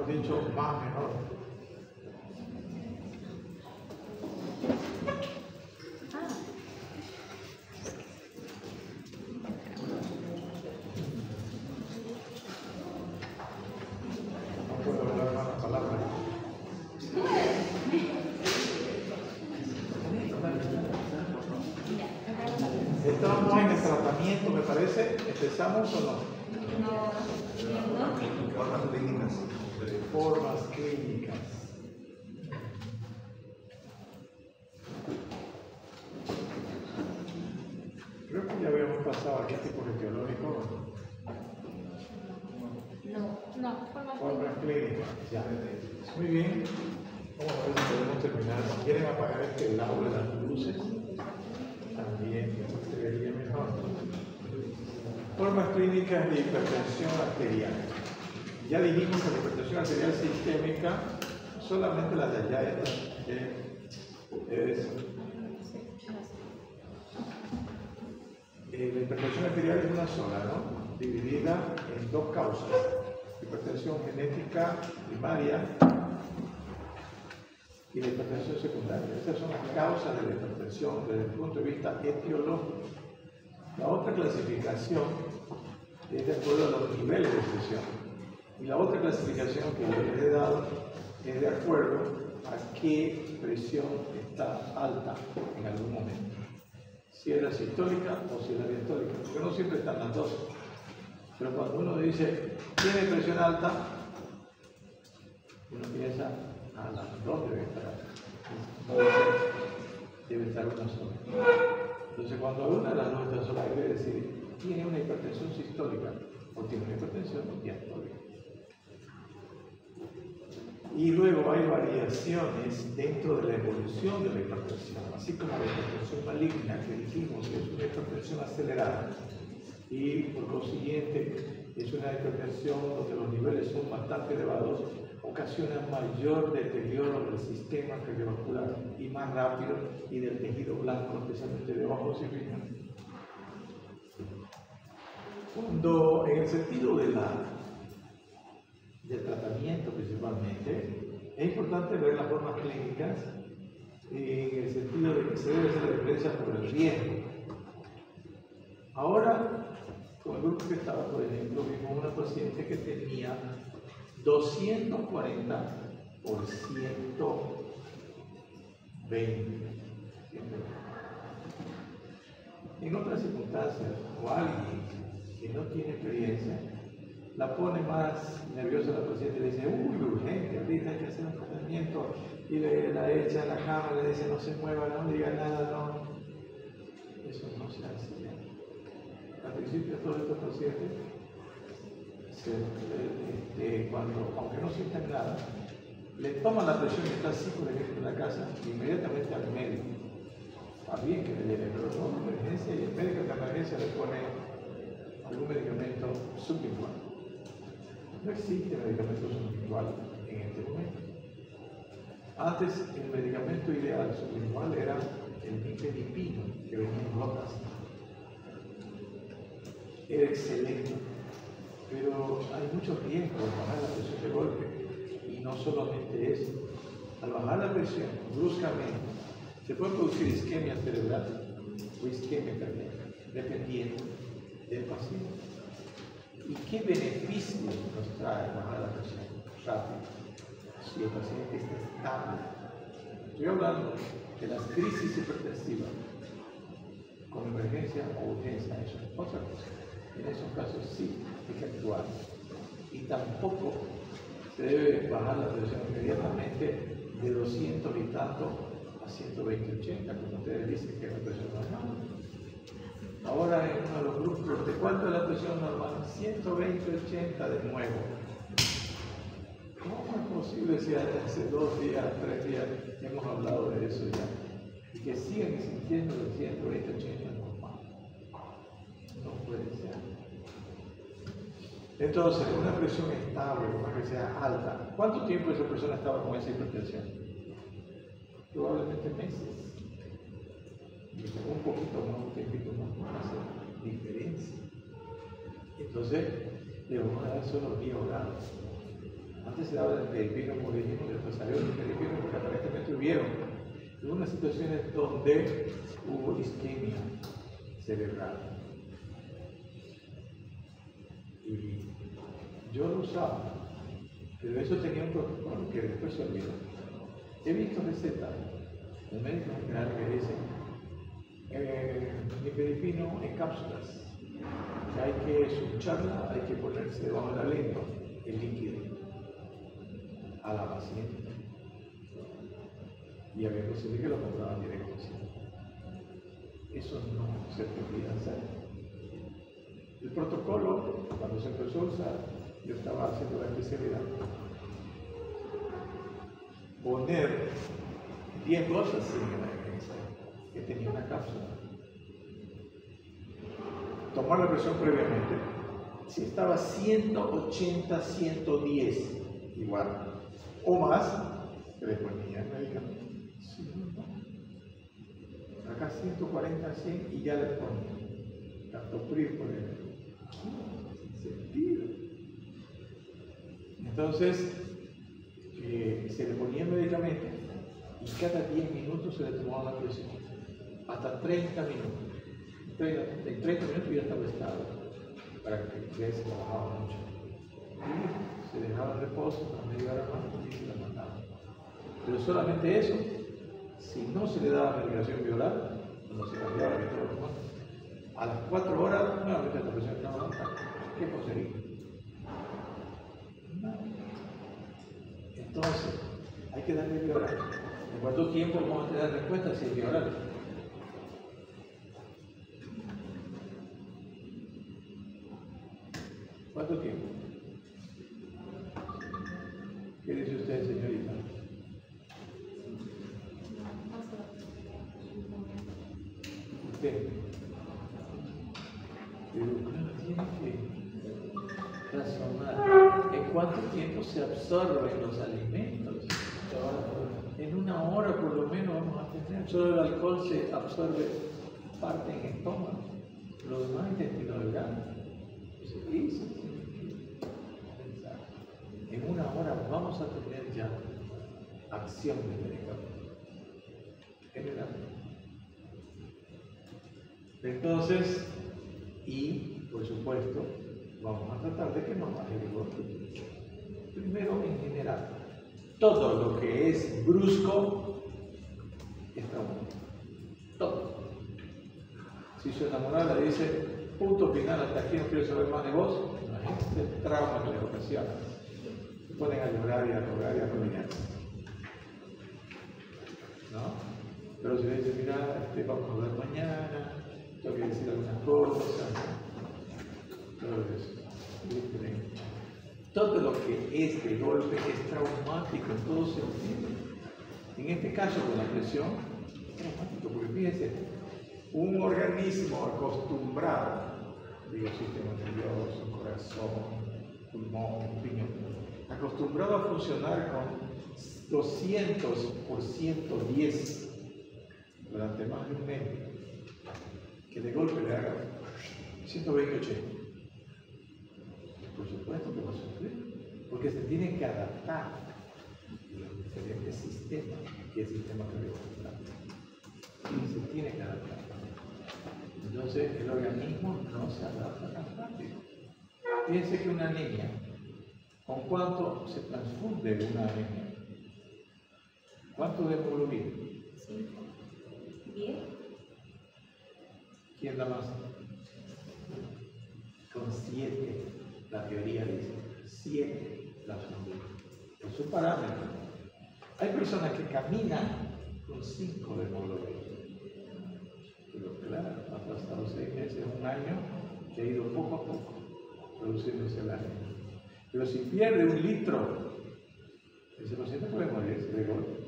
mejor dicho, más mejor. No puedo hablar malas palabras. Estamos en el tratamiento, me parece. ¿Empezamos o no? Formas clínicas. Formas clínicas. Creo que ya habíamos pasado aquí tipo etiológico. No, Formas clínicas. Ya. Muy bien. Vamos a ver si podemos terminar. Si quieren apagar este lado de las luces, también se vería mejor. Formas clínicas de hipertensión arterial. Ya dijimos que la hipertensión arterial sistémica, solamente la de allá es la hipertensión arterial es una sola, ¿no? Dividida en dos causas: hipertensión genética primaria y la hipertensión secundaria. Estas son las causas de la hipertensión desde el punto de vista etiológico. La otra clasificación es de acuerdo a los niveles de presión. Y la otra clasificación que yo les he dado es de acuerdo a qué presión está alta en algún momento. Si es la sistólica o si es la diastólica, porque no siempre están las dos. Pero cuando uno dice, tiene presión alta, uno piensa, las dos debe estar alta. Debe estar una sola. Entonces, cuando una de las dos está sola, debe decir, tiene una hipertensión sistólica o tiene una hipertensión diastólica. Y luego hay variaciones dentro de la evolución de la hipertensión, así como la hipertensión maligna, que dijimos que es una hipertensión acelerada y por consiguiente es una hipertensión donde los niveles son bastante elevados, ocasiona mayor deterioro del sistema cardiovascular y más rápido y del tejido blanco, especialmente de ojos y riñones. Cuando en el sentido del tratamiento principalmente, es importante ver las formas clínicas en el sentido de que se debe hacer la diferencia por el riesgo. Ahora, con el grupo que estaba, por ejemplo, vimos una paciente que tenía 240 por 120. En otras circunstancias, o alguien que no tiene experiencia, la pone más nerviosa la paciente y le dice, uy, urgente, ahorita hay que hacer un tratamiento, y la echa en la cama, le dice, no se mueva, no diga nada, no. Eso no se hace. Al principio todos estos pacientes, cuando, aunque no sientan nada, le toman la presión que está así, por ejemplo, en la casa, inmediatamente al médico. Está bien que le llegue, pero no una emergencia, y el médico de emergencia le pone algún medicamento sublingual. No existe medicamento sublingual en este momento. Antes, el medicamento ideal sublingual era el nifedipino, que venía en gotas. Era excelente, pero hay muchos riesgos de bajar la presión de golpe. Y no solamente eso. Al bajar la presión bruscamente, se puede producir isquemia cerebral o isquemia cardíaca, dependiendo del paciente. ¿Y qué beneficio nos trae bajar la presión rápido si el paciente está estable? Estoy hablando de las crisis hipertensivas con emergencia o urgencia, eso es otra cosa. En esos casos sí hay que actuar. Y tampoco se debe bajar la presión inmediatamente de 200 y tanto a 120-80, como ustedes dicen que es la presión normal. Ahora en uno de los grupos, ¿de cuánto es la presión normal? 120-80 de nuevo. ¿Cómo es posible si hace 2 días, 3 días hemos hablado de eso ya? Y que siguen sintiendo de 120-80 normal. No puede ser. Entonces, una presión estable, una que sea alta. ¿Cuánto tiempo esa persona estaba con esa hipertensión? Probablemente meses. Y un poquito más, un tiempito más, no hace diferencia. Entonces, le vamos a dar solo 10 grados. Antes se daba del periférico, como dijimos, después salió del periférico porque aparentemente hubieron algunas situaciones donde hubo isquemia cerebral. Y yo lo usaba, pero eso tenía un protocolo que después se olvidó. He visto recetas de médicos generales que dicen nifedipino en cápsulas, que hay que escucharla, hay que ponerse debajo de la lengua el líquido a la paciente. Y había posible que lo compraban directamente. Eso no se podía hacer. El protocolo, cuando se empezó a usar, yo estaba haciendo la especialidad. Poner 10 cosas en la emergencia, que tenía una cápsula. Tomar la presión previamente. Si estaba 180, 110, igual, o más, se le ponía el medicamento. Sí, no. Acá 140, 100 y ya le ponía captopril, por ejemplo. Sin sentido. Entonces, se le ponía el medicamento y cada 10 minutos se le tomaba la presión. Hasta 30 minutos. En 30 minutos ya estaba estable, para que ya se trabajaba mucho. Y se dejaba en reposo para media hora más y se la mandaba. Pero solamente eso, si no se le daba medicación bioral, no se cambiaba el método. A las 4 horas, nuevamente la presión estaba alta. ¿Qué posería? Nada. Entonces, hay que darle bioral. ¿En cuánto tiempo vamos a tener respuesta si es bioral? ¿Cuánto tiempo? ¿Qué dice usted, señorita? Usted. Pero claro, tiene que razonar en cuánto tiempo se absorben los alimentos. En una hora por lo menos vamos a tener. Solo el alcohol se absorbe parte en el estómago, lo demás intestino delgado. Eso en una hora vamos a tener ya acción del medicamento. General. Entonces, y por supuesto, vamos a tratar de que no baje el golpe. Primero, en general, todo lo que es brusco es traumático. Todo. Si su enamorada le dice, punto final, hasta aquí no quiero saber más de vos, imagínate el trauma que le ocasiona. Se ponen a llorar y a rogar y a arrodillar. ¿No? Pero si le dice, mira, vamos a hablar mañana, tengo que decir algunas cosas, todo eso. Todo lo que es de golpe es traumático en todo sentido. En este caso, con la presión, es traumático, porque fíjense, un organismo acostumbrado, digo, sistema nervioso, corazón, pulmón, riñón, acostumbrado a funcionar con 200 por 110 durante más de un mes, que de golpe le haga 120, 80. Por supuesto que va a sufrir, porque se tiene que adaptar a los diferentes sistemas, que es el sistema cardiovascular. Y se tiene que adaptar. Entonces el organismo no se adapta tan rápido. Fíjense que una anemia, ¿con cuánto se transfunde una anemia? ¿Cuánto de hemoglobina? 5. 10. ¿Quién da más? Con 7. La teoría dice 7 la hemoglobina. Es un parámetro. Hay personas que caminan con 5 de hemoglobina. Pero claro, ha pasado 6 meses, un año, que ha ido poco a poco produciéndose el anemia. Pero si pierde 1 litro, ese paciente puede morirse de golpe.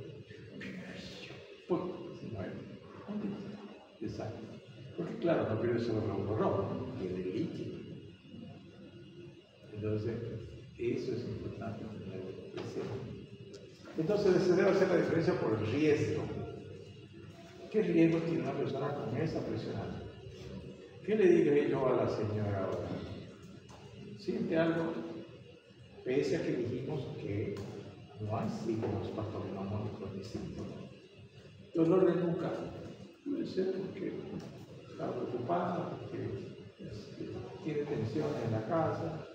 Se muere. Exacto. Porque claro, no pierde solo glóbulo rojo, pierde líquido. Entonces, eso es importante. Entonces, se debe hacer la diferencia por el riesgo. ¿Qué riesgo tiene una persona con esa presión alta? ¿Qué le diré yo a la señora ahora? ¿Siente algo? pese a que dijimos que no hay signos patognomónicos ni síntomas. Dolor de nuca puede ser porque está preocupada, porque tiene tensiones en la casa.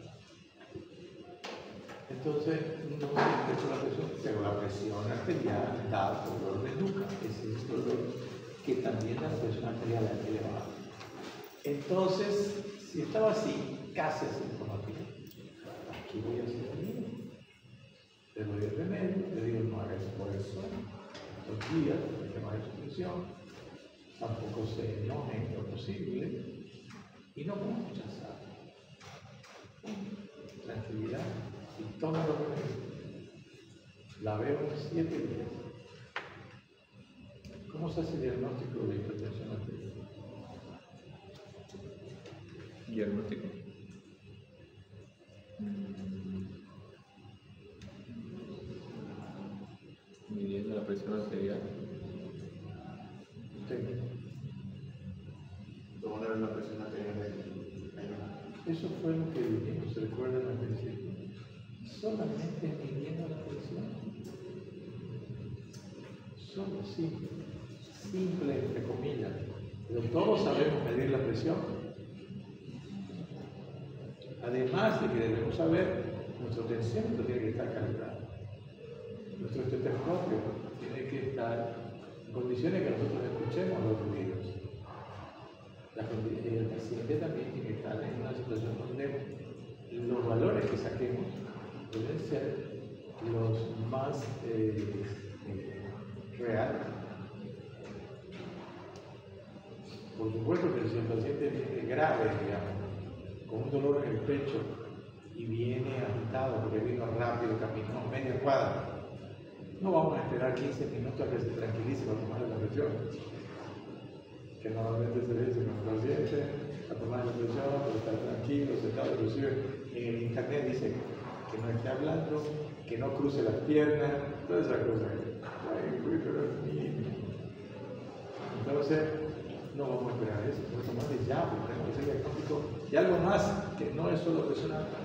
Entonces, no siente la presión, pero la presión arterial da dolor de nuca. Ese es dolor que también da la presión arterial elevada. Entonces, si estaba así, casi asintomático, aquí voy a hacer bien. Le doy el remedio, le digo no haga eso por eso. 2 días, hay que bajar su presión, tampoco se enoje en lo posible y no podemos rechazar. Tranquilidad y toma los remedios. La veo en 7 días. ¿Cómo se hace el diagnóstico de hipertensión arterial? Diagnóstico. Midiendo la presión arterial. Usted. ¿Cómo era la presión arterial? Eso fue lo que dijimos, ¿se recuerdan al principio? Solamente midiendo la presión. Solo simple, entre comillas. Pero todos sabemos medir la presión. Además de que debemos saber, nuestro tensiómetro tiene que estar calibrado. Nuestro estetoscopio tiene que estar en condiciones que nosotros escuchemos los ruidos. El paciente también tiene que estar en una situación donde los valores que saquemos deben ser los más reales. Por supuesto que si el paciente viene grave, digamos, con un dolor en el pecho y viene agitado porque vino rápido, caminó media cuadra, no vamos a esperar 15 minutos a que se tranquilice para tomar la presión. Que normalmente se dice con el paciente a tomar la presión, pero estar tranquilo, sentado, inclusive en el internet dice que no esté hablando, que no cruce las piernas, todas esas cosas. Ay, pero es niño. Entonces, no vamos a esperar eso, vamos a tomarle ya, porque tenemos que ser diagnóstico y algo más que no es solo presión alta.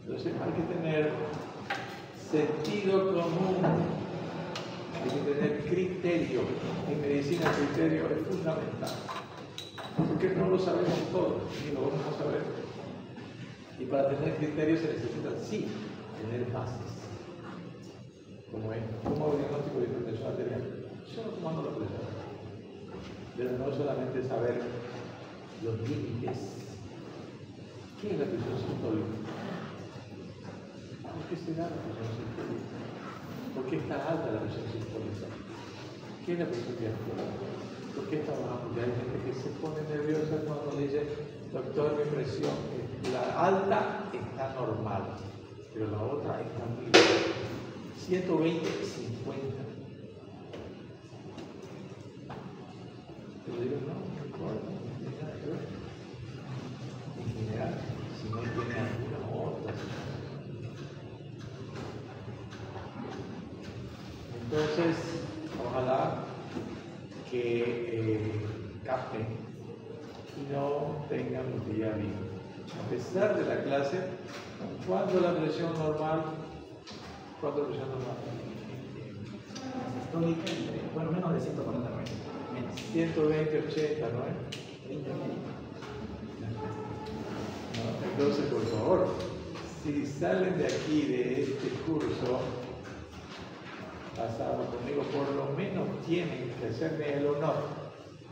Entonces, hay que tener sentido común. Hay que tener criterio. En medicina el criterio es fundamental. Porque no lo sabemos todo, ni lo vamos a saber. Y para tener criterio se necesita, sí, tener bases. Como es, como diagnóstico de hipertensión arterial. Solo tomando la presión. Pero no solamente saber los límites. ¿Qué es la presión sistólica? ¿Por qué se da la presión sistólica? ¿Por qué está alta la presión sistólica? ¿Qué es la presión diastólica? ¿Por qué está baja? Porque hay gente que se pone nerviosa cuando dice, doctor, mi presión, la alta está normal, pero la otra está muy baja. 120, 50. Pero digo, no importa, no tiene nada que ver. En general, si no tiene alguna otra. Entonces, ojalá que capten y no tengan los días libres. A pesar de la clase, ¿cuánto la presión normal? ¿Cuánto la presión normal? Sistólica, bueno, menos de 140 menos. 120, 80, ¿no es? 20 No, entonces, por favor, si salen de aquí, de este curso, pasado conmigo, por lo menos tienen que hacerme el honor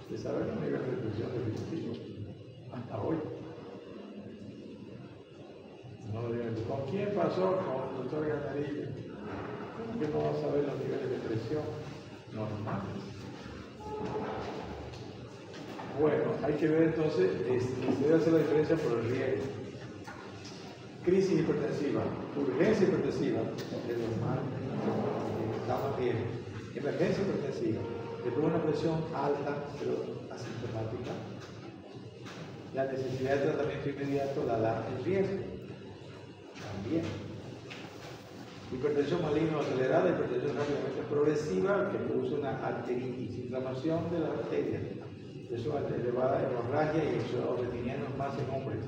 de saber los niveles de presión definitivos hasta hoy. No digan, ¿con quién pasó? Con el doctor Ganarilla. ¿Cómo que no va a saber los niveles de presión normales? Bueno, hay que ver entonces, se debe hacer la diferencia por el riesgo. Crisis hipertensiva, urgencia hipertensiva, es normal. Estamos bien. Emergencia hipertensiva, después una presión alta, pero asintomática. La necesidad de tratamiento inmediato la da el riesgo. También. Hipertensión maligna acelerada, hipertensión rápidamente progresiva, que produce una arteritis, inflamación de las arterias. Eso elevada hemorragia y exudados retinianos más en hombres.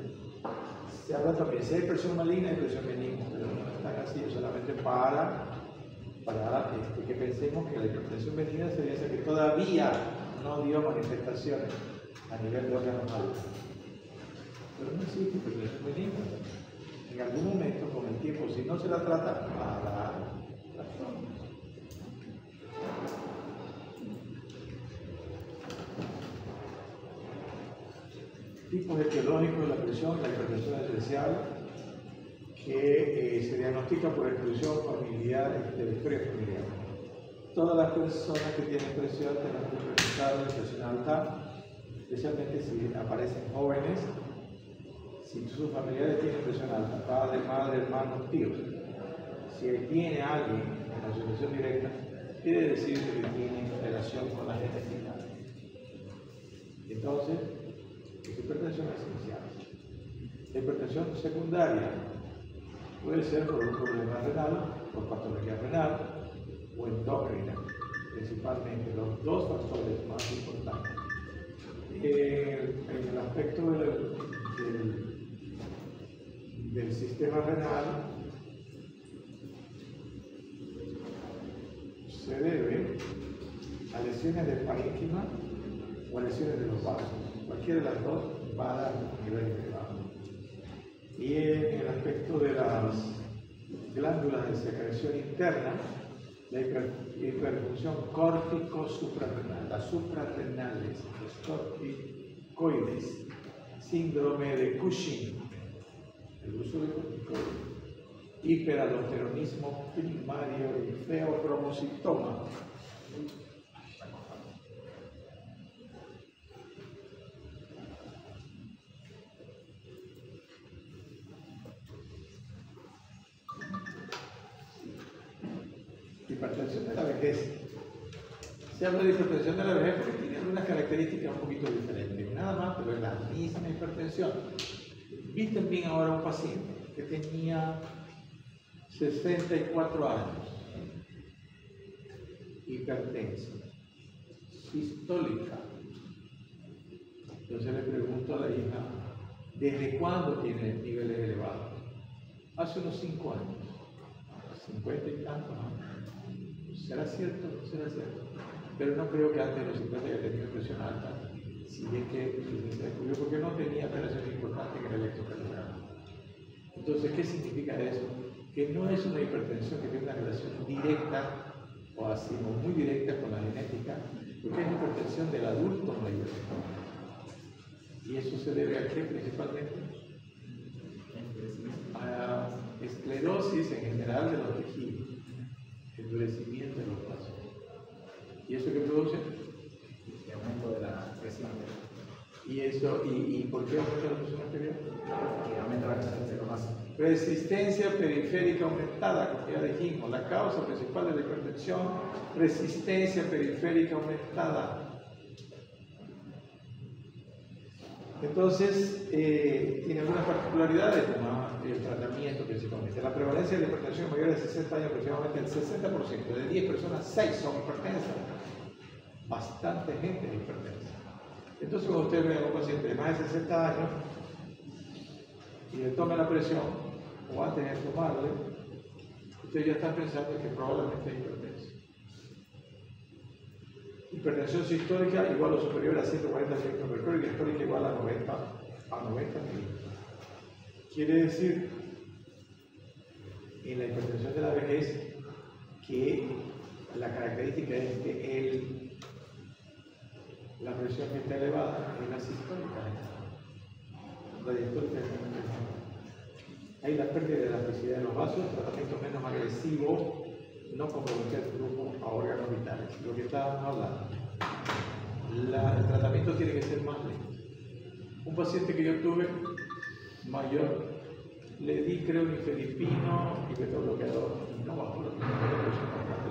Se habla también, si hay presión maligna, hay presión benigna, pero no es tan así, solamente para que pensemos que la hipertensión benigna sería esa que todavía no dio manifestaciones a nivel de órganos altos. Pero no existe hipertensión benigna. En algún momento, con el tiempo, si no se la trata, va a dar trastornos. Tipos etiológicos de la presión y la hipertensión esencial que se diagnostica por exclusión familiar de la historia familiar. Todas las personas que tienen presión tenemos que presentar una presión alta, especialmente si aparecen jóvenes, si sus familiares tienen presión alta, padre, madre, hermanos, tíos. Si tiene alguien en asociación directa, quiere decir que tiene relación con la genética. Entonces, es hipertensión esencial. La hipertensión secundaria puede ser por un problema renal, por patología renal o endocrina, principalmente los dos factores más importantes. En el aspecto del sistema renal se debe a lesiones del parénquima o a lesiones de los vasos. Cualquiera de las dos va a dar un nivel elevado. Y en el aspecto de las glándulas de secreción interna, la hiperfunción córtico-suprarrenal, las suprarrenales, los corticoides, síndrome de Cushing, el uso de corticoides, hiperaldosteronismo primario y feocromocitoma. Hipertensión de la vejez. Se habla de hipertensión de la vejez porque tiene algunas características un poquito diferentes, nada más, pero es la misma hipertensión. Vi también ahora un paciente que tenía 64 años, hipertensa, sistólica. Entonces le pregunto a la hija, ¿desde cuándo tiene niveles elevados? Hace unos 5 años, 50 y tantos años. ¿Será cierto? ¿Será cierto? Pero no creo que antes de los 50 haya tenido presión alta, si es que se descubrió porque no tenía alteraciones importantes en el electrocardiograma. Entonces, ¿qué significa eso? Que no es una hipertensión que tiene una relación directa o así, o muy directa con la genética, porque es hipertensión del adulto mayor. ¿Y eso se debe a qué principalmente? A esclerosis en general de los tejidos, endurecimiento de los vasos. ¿Y eso qué produce? El aumento de la presión. ¿Y eso, y por qué aumenta la presión arterial? Que aumenta la resistencia de los vasos. Resistencia periférica aumentada, como ya dijimos, la causa principal de la hipertensión, resistencia periférica aumentada. Entonces, tiene algunas particularidades como el tratamiento principalmente. La prevalencia de la hipertensión mayor de 60 años, aproximadamente el 60%, de 10 personas, 6 son hipertensas. Bastante gente es hipertensa. Entonces, cuando usted ve a un paciente de más de 60 años y le tome la presión, o antes de tomarle, usted ya está pensando que probablemente es hipertensa. Hipertensión sistólica igual o superior a 140 milímetros de mercurio y diastólica igual a 90 milímetros. Quiere decir, en la hipertensión de la vejez, que la característica es que la presión que está elevada es la sistólica. La diastólica es la presión. Hay la pérdida de la elasticidad de los vasos, tratamiento menos agresivo, no comprometer el grupo a órganos vitales. Lo que estábamos hablando. El tratamiento tiene que ser más lento. Un paciente que yo tuve, mayor, le di creo nifedipino y beta-bloqueador. No bajó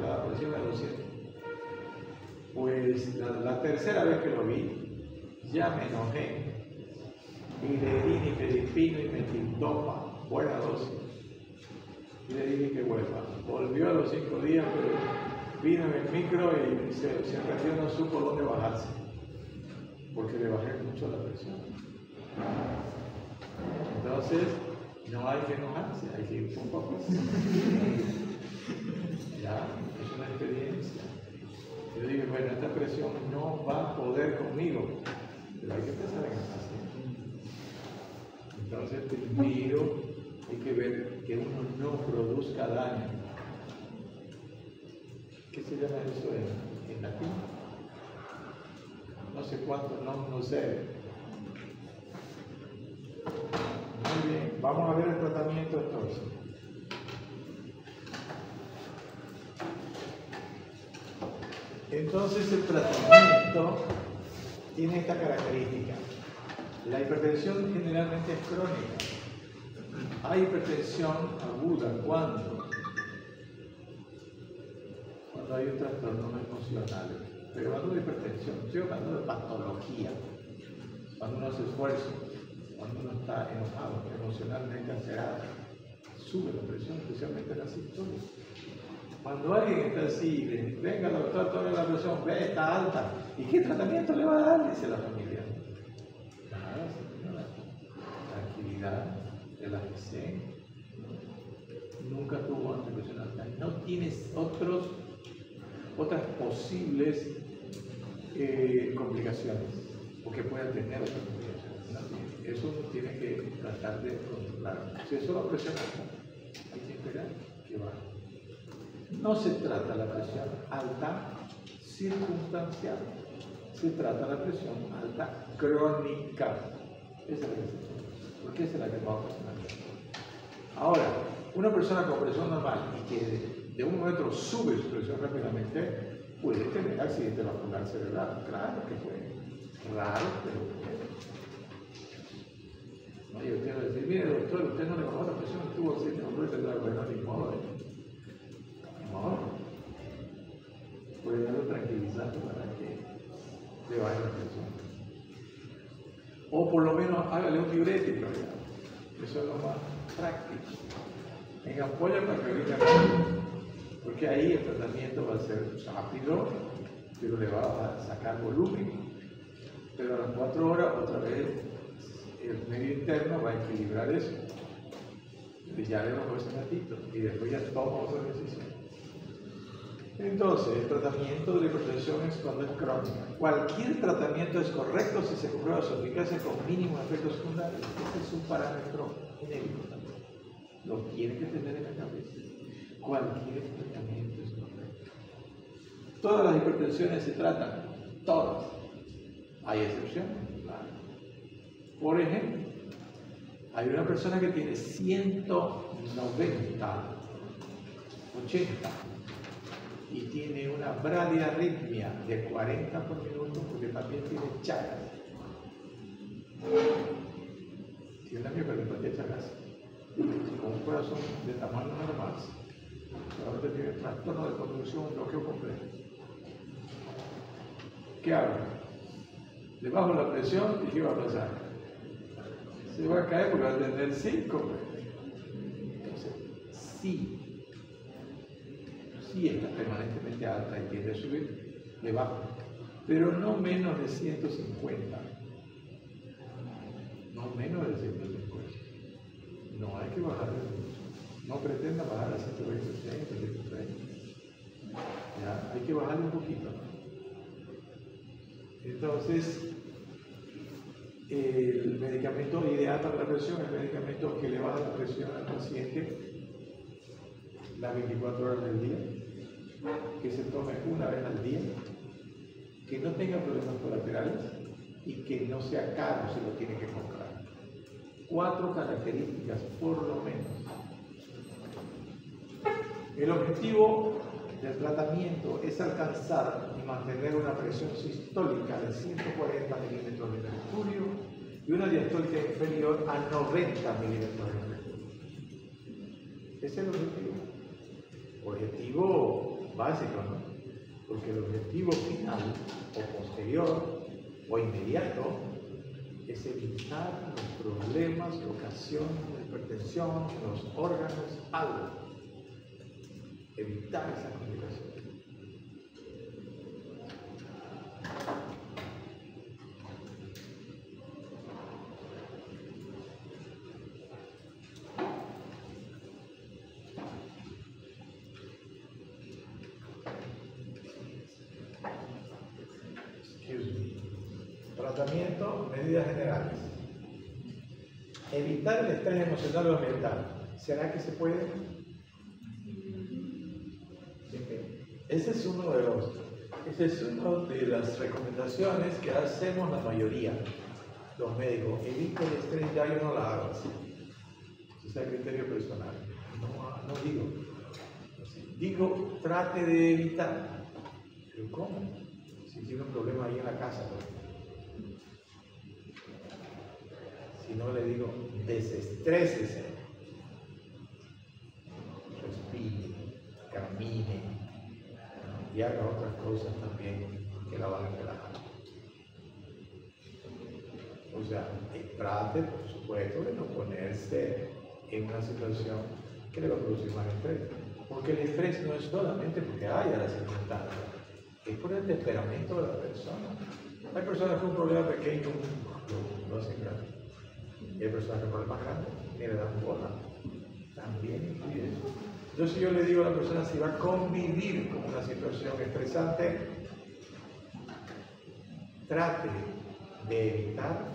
la presión de 200. Pues la tercera vez que lo vi, ya me enojé. Y le di nifedipino y metildopa, buena dosis. Y le dije que vuelva. Volvió a los 5 días, pero vino en el micro y se perdió, no supo dónde bajarse, porque le bajé mucho la presión. Entonces, no hay que enojarse, hay que ir poco a poco. Ya, es una experiencia. Yo digo, bueno, esta presión no va a poder conmigo, pero hay que empezar a enojarse. Entonces, primero hay que ver que uno no produzca daño. ¿Qué se llama eso en latín? No sé cuánto, no sé. Muy bien, vamos a ver el tratamiento entonces. Entonces el tratamiento tiene esta característica. La hipertensión generalmente es crónica. Hay hipertensión aguda cuando hay un trastorno emocional. Pero hablando de hipertensión, estoy hablando de patología. Cuando uno hace esfuerzo, cuando uno está enojado, emocionalmente alterado, sube la presión, especialmente en la sistolia. Cuando alguien está así, venga doctor, tome la presión, ve, está alta. ¿Y qué tratamiento le va a dar? Dice la familia. Nada, señora. Tranquilidad, relájese. Nunca tuvo una presión alta. No tienes otras posibles complicaciones, o que puedan tener otras complicaciones. Eso uno tiene que tratar de controlar. Si es solo presión alta, hay que esperar que baje. No se trata la presión alta circunstancial, se trata la presión alta crónica. Esa es la que se trata, porque esa es la que va a ocasionar. Ahora, una persona con presión normal y que de un momento sube su presión rápidamente, puede tener accidente vascular cerebral. Claro que puede. Raro, pero puede. No, y usted va a decir, mire doctor, usted no le bajó la presión, tuvo accidente vascular cerebral. Bueno, ni modo. No. Puede darlo tranquilizante para que le baje la presión. O por lo menos hágale un diurético. Ya. Eso es lo más práctico. En ampolla para que venga rápido. Porque ahí el tratamiento va a ser rápido, pero le va a sacar volumen. Pero a las 4 horas, otra vez, el medio interno va a equilibrar eso. Y ya le bajó ese ratito. Y después ya toma otra decisión. Entonces, el tratamiento de hipertensión es cuando es crónica. Cualquier tratamiento es correcto si se comprueba su eficacia con mínimos efectos secundarios. Este es un parámetro genérico también. Lo tiene que tener en la cabeza. Cualquier tratamiento es correcto. Todas las hipertensiones se tratan, todas. Hay excepciones, claro. Por ejemplo, hay una persona que tiene 190, 80 y tiene una bradiarritmia de 40 por minuto porque también tiene Chagas. Tiene una miocardiopatía Chagas con un corazón de tamaño normal. Ahora tiene trastorno de conducción, un bloqueo completo. ¿Qué hago? Le bajo la presión y ¿qué va a pasar? Se va a caer porque va a tener 5. Entonces, sí está permanentemente alta y tiende a subir, le bajo, pero no menos de 150. No menos de 150. No hay que bajar mucho. No pretenda bajar a 120, 130. Ya, hay que bajarle un poquito. Entonces, el medicamento ideal para la presión es el medicamento que le baja la presión al paciente las 24 horas del día, que se tome una vez al día, que no tenga problemas colaterales y que no sea caro si lo tiene que comprar. 4 características por lo menos. El objetivo del tratamiento es alcanzar y mantener una presión sistólica de 140 milímetros de mercurio y una diastólica inferior a 90 milímetros de mercurio. Ese es el objetivo. Objetivo básico, ¿no? Porque el objetivo final o posterior o inmediato es evitar los problemas que ocasionan la hipertensión en los órganos algo. Evitar esa complicación. Tratamiento, medidas generales. Evitar el estrés emocional o ambiental. ¿Será que se puede? Esa es una de las recomendaciones que hacemos la mayoría, los médicos. Evita el estrés, ya yo no la hago así. Ese es el criterio personal. No digo. Digo, trate de evitar. ¿Pero cómo? Si tiene un problema ahí en la casa, pues. Si no, le digo, desestrésese. Respire, camine y haga otras cosas también que la van a relajar. O sea, trate, por supuesto, de no ponerse en una situación que le va a producir más estrés. Porque el estrés no es solamente porque haya las circunstancias, es por el temperamento de la persona. Hay personas con un problema pequeño, lo hacen grande. Y hay personas con problemas grandes, y le dan bola. También influye eso. Entonces yo le digo a la persona, si va a convivir con una situación estresante, trate de evitar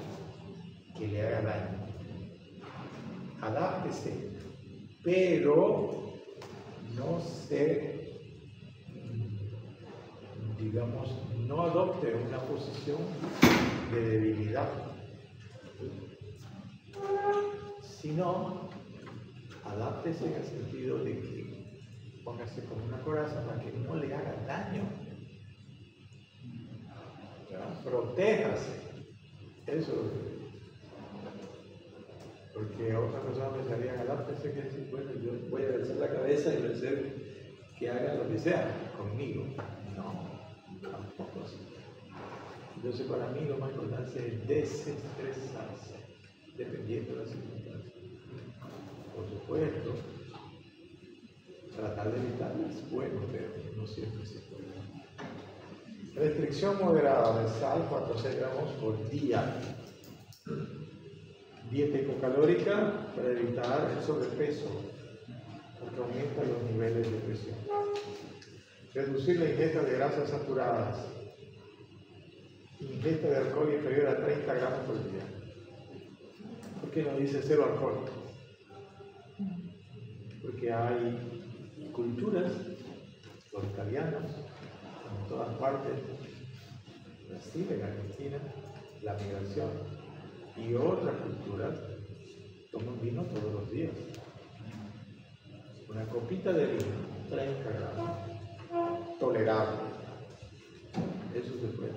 que le haga daño. Adáptese, pero no se, digamos, no adopte una posición de debilidad, sino adáptese en el sentido de que póngase como una coraza para que no le haga daño. ¿Ya? Protéjase. Eso. Porque a otras personas pensarían, adáptese, que decir, bueno, yo voy a alzar la cabeza y voy a hacer que haga lo que sea conmigo. No, tampoco así. Entonces, para mí lo más importante es desestresarse, dependiendo de las circunstancias. Por supuesto, tratar de evitarlo es bueno, pero no siempre se puede. Restricción moderada de sal, 4 a 6 gramos por día. Dieta hipocalórica para evitar el sobrepeso, porque aumenta los niveles de presión. Reducir la ingesta de grasas saturadas. Ingesta de alcohol inferior a 30 gramos por día. ¿Por qué no dice cero alcohol? Porque hay culturas, los italianos, en todas partes, Brasil, en Argentina, la migración, y otras culturas toman vino todos los días. Una copita de vino, 30 gramos, tolerable. Eso se puede.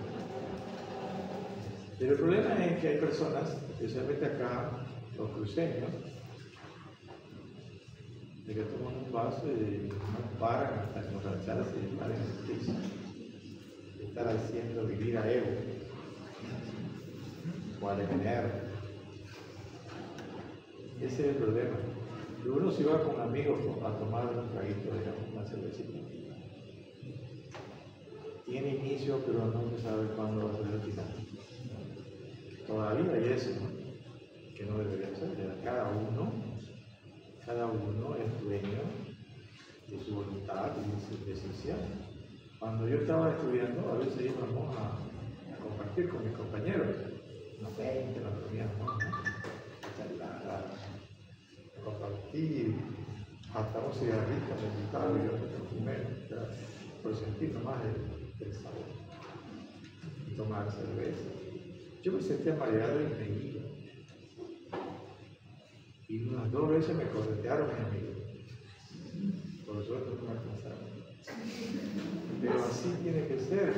Pero el problema es que hay personas, especialmente acá, los cruceños, de que toman un vaso y no paran hasta emborracharse y paran en el piso. Estar haciendo vivir a ego o a detener. Ese es el problema. Uno si va con amigos a tomar un traguito, digamos, una cervecita. Tiene inicio, pero no se sabe cuándo va a ser el final. Todavía hay eso, ¿no? Que no debería ser. Cada uno es dueño de su voluntad y de su decisión. Cuando yo estaba estudiando, a veces íbamos a compartir con mis compañeros. Unos 20, nos reuníamos, a compartir, hasta un cigarrito me invitaba y yo primero, por sentir nomás el sabor y tomar cerveza. Yo me sentía mareado y me iba. Y unas 2 veces me corretearon mis amigos. Por suerte no me alcanzaron. Pero así tiene que ser,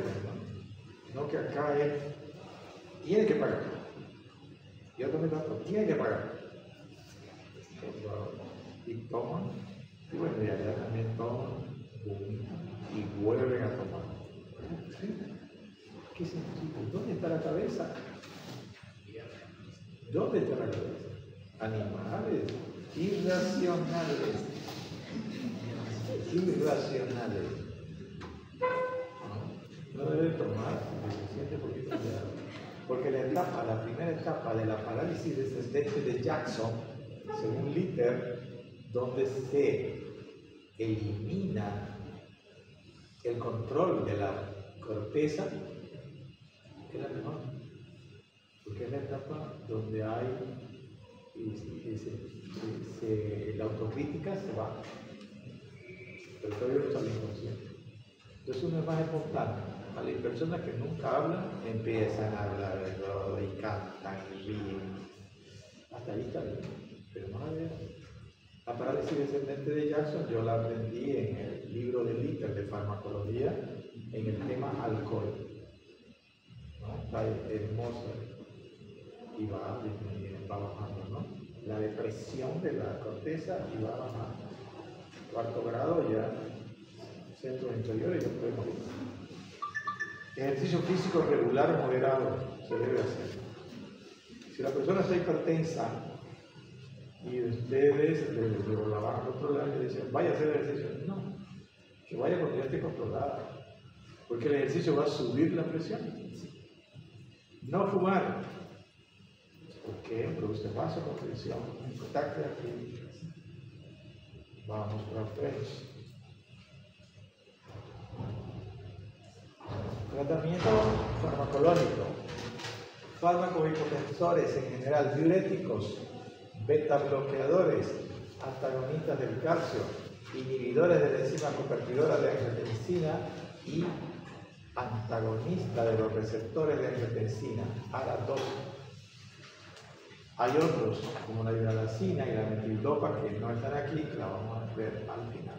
¿no? No que acá es, tiene que pagar. Y otro me tanto, tiene que pagar. Y toman, y bueno, y allá también toman, y vuelven a tomar. ¿Qué significa? ¿Dónde está la cabeza? ¿Dónde está la cabeza? Animales irracionales. Irracionales. No deben tomar suficiente poquito de agua. Porque la primera etapa de la parálisis descendente de Jackson, según Litter, donde se elimina el control de la corteza, es la mejor. es la etapa donde hay la autocrítica se va, pero todavía no está el inconsciente. Entonces uno es más espontáneo. ¿Vale? Hay personas que nunca hablan, empiezan a hablar de todo y cantan y ríen. Hasta ahí está bien, pero no la veo. La parálisis descendente de Jackson yo la aprendí en el libro de Litter de farmacología en el tema alcohol. ¿No? Está hermosa y va bajando, ¿no? La depresión de la corteza y va bajando. Cuarto grado ya, centros inferiores ya puede morir. Ejercicio físico regular moderado se debe hacer. Si la persona está hipertensa y ustedes la van a controlar y le dicen, vaya a hacer ejercicio, no, que vaya cuando ya esté controlada, porque el ejercicio va a subir la presión. No fumar, porque produce vasoconstricción, contacto aquí. Vamos para frente. Tratamiento farmacológico. Fármacos hipotensores en general, diuréticos, beta bloqueadores, antagonistas del calcio, inhibidores de la enzima convertidora de angiotensina y antagonista de los receptores de angiotensina, ARA2. Hay otros, como la hidralacina y la metildopa, que no están aquí, que la vamos a ver al final.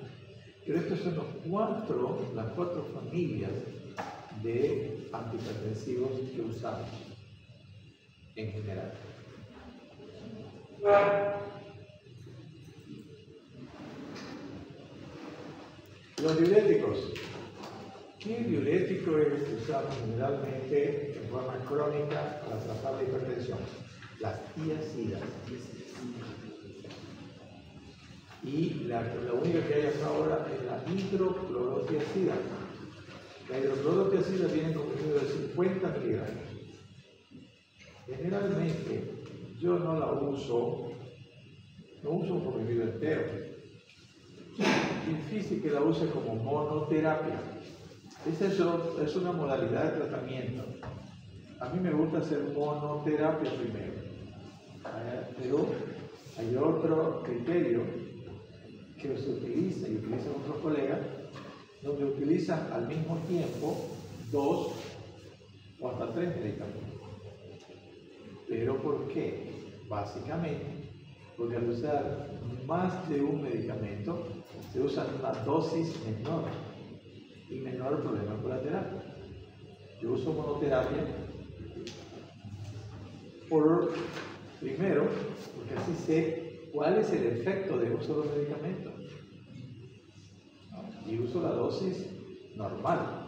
Pero estos son las cuatro familias de antihipertensivos que usamos en general. Los diuréticos. ¿Qué diurético es el que usamos generalmente en forma crónica para tratar la hipertensión? Las tiazidas. Y la única que hay hasta ahora es la hidroclorotiazida. La hidroclorotiazida viene con un contenido de 50 miligramos. Generalmente yo no la uso, no uso por mi vida entero. Es difícil que la use como monoterapia. Esa es una modalidad de tratamiento. A mí me gusta hacer monoterapia primero. Pero hay otro criterio que se utiliza y utilizan otros colegas, donde utilizan al mismo tiempo 2 o hasta 3 medicamentos. ¿Pero por qué? Básicamente, porque al usar más de un medicamento, se usa una dosis menor y menor problema con la terapia. Yo uso monoterapia primero, porque así sé cuál es el efecto de uso de los medicamentos. Y uso la dosis normal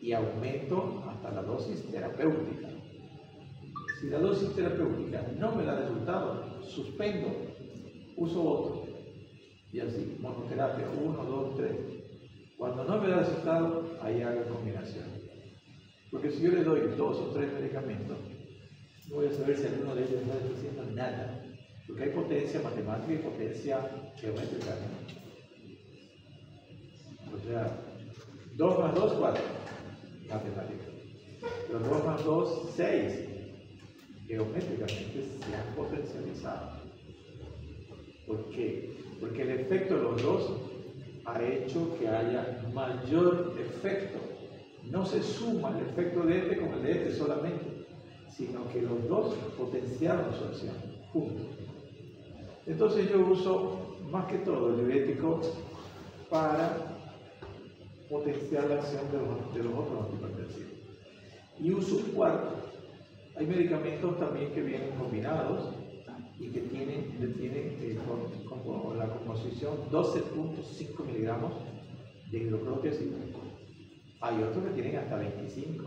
y aumento hasta la dosis terapéutica. Si la dosis terapéutica no me da resultado, suspendo, uso otro. Y así, monoterapia, 1, 2, 3. Cuando no me da resultado, ahí hago combinación. Porque si yo le doy 2 o 3 medicamentos, no voy a saber si alguno de ellos está haciendo nada. Porque hay potencia matemática y potencia geométrica. O sea, 2 más 2, 4. Matemática. Pero 2 más 2, 6. Geométricamente se han potencializado. ¿Por qué? Porque el efecto de los dos ha hecho que haya mayor efecto. No se suma el efecto de este con el de este solamente, sino que los dos potenciaron su acción juntos. Entonces yo uso más que todo el diurético para potenciar la acción de los otros antihipertensivos. Y uso un cuarto. Hay medicamentos también que vienen combinados y que tienen con la composición 12.5 miligramos de hidroclorotiazida. Hay otros que tienen hasta 25.